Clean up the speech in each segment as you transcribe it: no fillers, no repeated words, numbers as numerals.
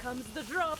comes the drop.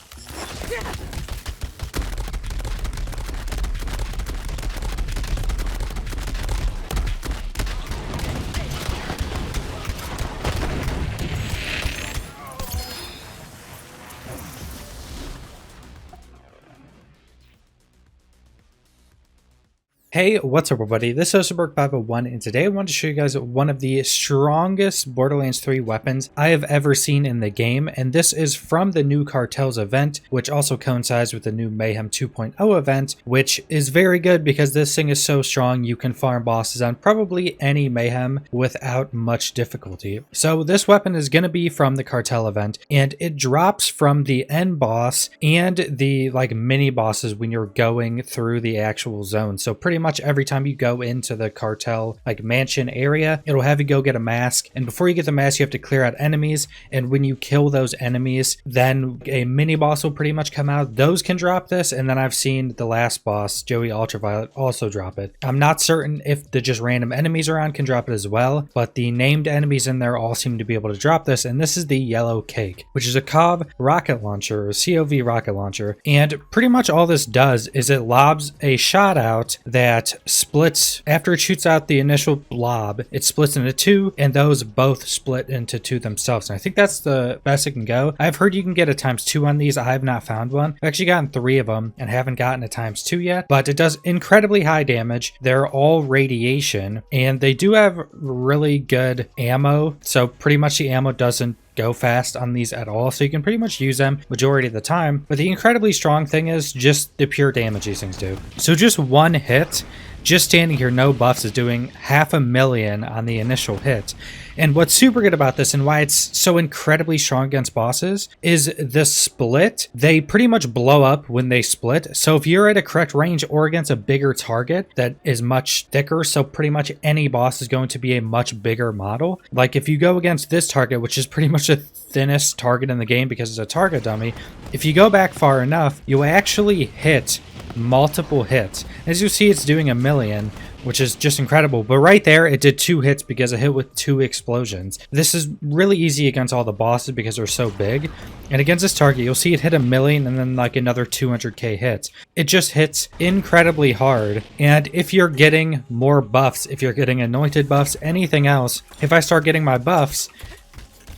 Hey, what's up everybody? This is Berg501 and today I wanted to show you guys one of the strongest Borderlands 3 weapons I have ever seen in the game, and this is from the new Cartels event, which also coincides with the new Mayhem 2.0 event, which is very good because this thing is so strong you can farm bosses on probably any Mayhem without much difficulty. So this weapon is going to be from the Cartel event, and it drops from the end boss and the mini bosses when you're going through the actual zone. So pretty much every time you go into the cartel mansion area, it'll have you go get a mask, and before you get the mask you have to clear out enemies, and when you kill those enemies then a mini boss will pretty much come out. Those can drop this, and then I've seen the last boss, Joey Ultraviolet, also drop it. I'm not certain if the just random enemies around can drop it as well, but the named enemies in there all seem to be able to drop this, and this is the Yellowcake, which is a COV rocket launcher, or COV rocket launcher, and pretty much all this does is it lobs a shot out that splits after it shoots out the initial lob. It splits into two, and those both split into two themselves, and I think that's the best it can go. I've heard you can get a ×2 on these. I have not found one. I've actually gotten 3 of them and haven't gotten a ×2 yet, but it does incredibly high damage. They're all radiation, and they do have really good ammo, so pretty much the ammo doesn't go fast on these at all, so you can pretty much use them majority of the time. But the incredibly strong thing is just the pure damage these things do. So just one hit, just standing here no buffs, is doing 500,000 on the initial hit. And what's super good about this and why it's so incredibly strong against bosses is the split. They pretty much blow up when they split. So if you're at a correct range or against a bigger target that is much thicker, so pretty much any boss is going to be a much bigger model. Like if you go against this target, which is pretty much the thinnest target in the game because it's a target dummy, if you go back far enough, you actually hit multiple hits. As you see, it's doing 1,000,000, which is just incredible. But right there, it did 2 hits because it hit with 2 explosions. This is really easy against all the bosses because they're so big. And against this target, you'll see it hit 1,000,000 and then another 200k hits. It just hits incredibly hard. And if you're getting more buffs, if you're getting anointed buffs, anything else, if I start getting my buffs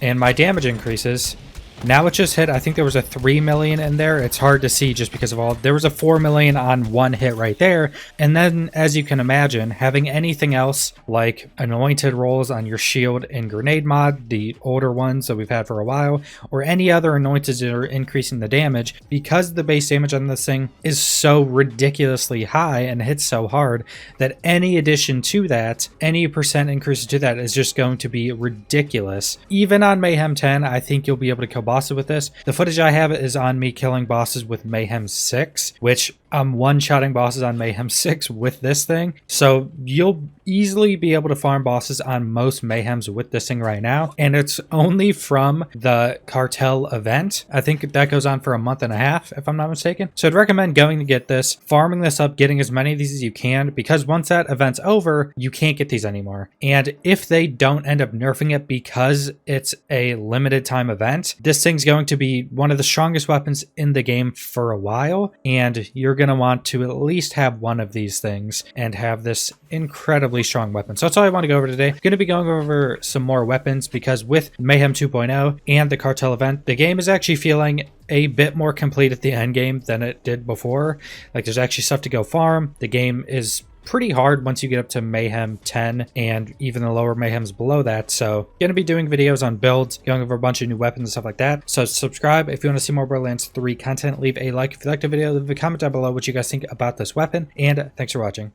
and my damage increases, now it just hit, I think there was a 3,000,000 in there. It's hard to see just because of all, there was a 4,000,000 on one hit right there. And then, as you can imagine, having anything else like anointed rolls on your shield and grenade mod, the older ones that we've had for a while, or any other anointeds that are increasing the damage, because the base damage on this thing is so ridiculously high and hits so hard that any addition to that, any percent increase to that is just going to be ridiculous. Even on Mayhem 10, I think you'll be able to kill bosses with this. The footage I have is on me killing bosses with Mayhem 6, which I'm one-shotting bosses on Mayhem 6 with this thing. So you'll easily be able to farm bosses on most Mayhems with this thing right now. And it's only from the Cartel event. I think that goes on for a month and a half, if I'm not mistaken. So I'd recommend going to get this, farming this up, getting as many of these as you can, because once that event's over, you can't get these anymore. And if they don't end up nerfing it because it's a limited time event, this thing's going to be one of the strongest weapons in the game for a while, and you're going to want to at least have one of these things and have this incredibly strong weapon. So that's all I want to go over today. I'm going to be going over some more weapons because with Mayhem 2.0 and the Cartel event, the game is actually feeling a bit more complete at the end game than it did before. Like there's actually stuff to go farm. The game is pretty hard once you get up to Mayhem 10 and even the lower Mayhems below that. So gonna be doing videos on builds, going over a bunch of new weapons and stuff like that. So subscribe if you want to see more Borderlands 3 content. Leave a like if you liked the video. Leave a comment down below what you guys think about this weapon, and thanks for watching.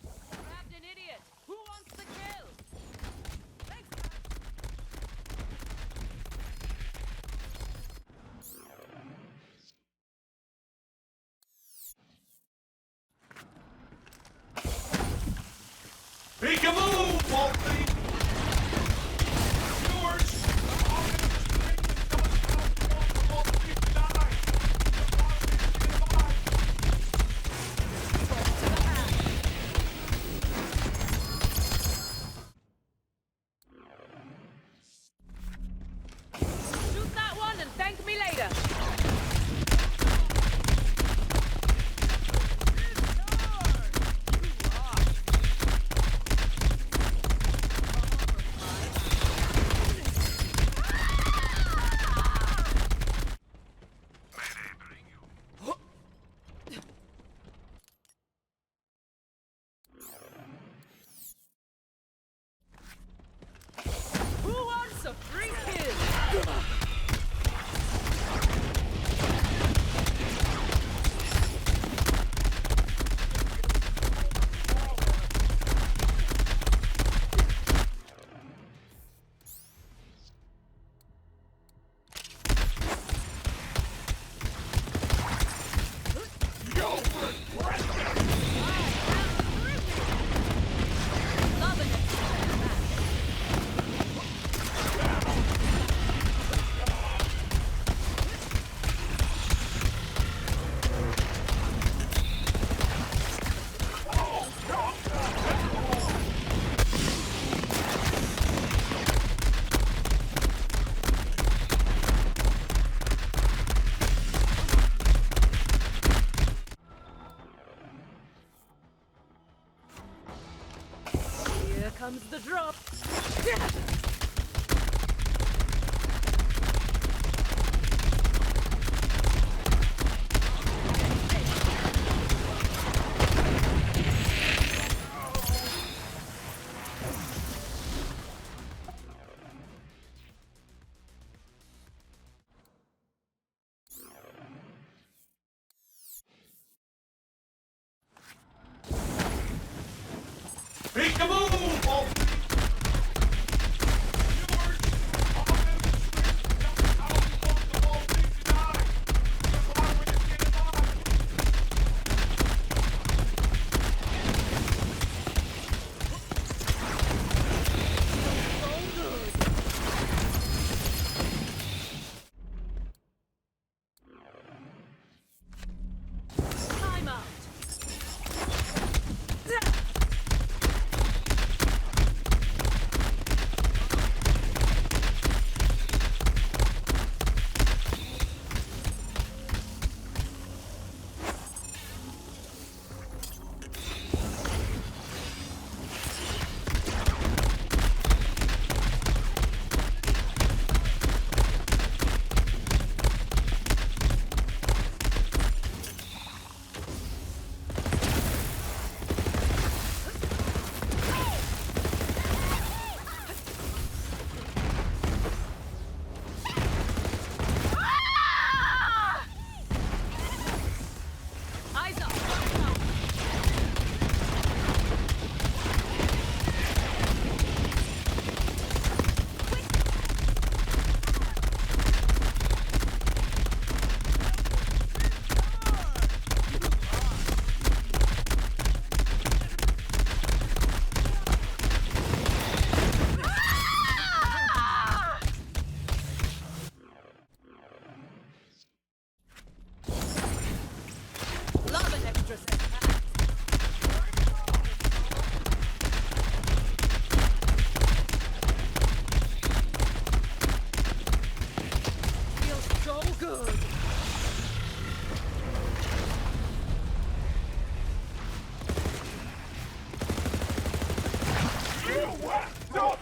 Grabbed an idiot. Who wants the kill? Thanks. Make a move, Wolfie! Yours! comes the drop. Peekaboo, Balti! Time out. Eyes up. Love an extra set. Feels so good. You don't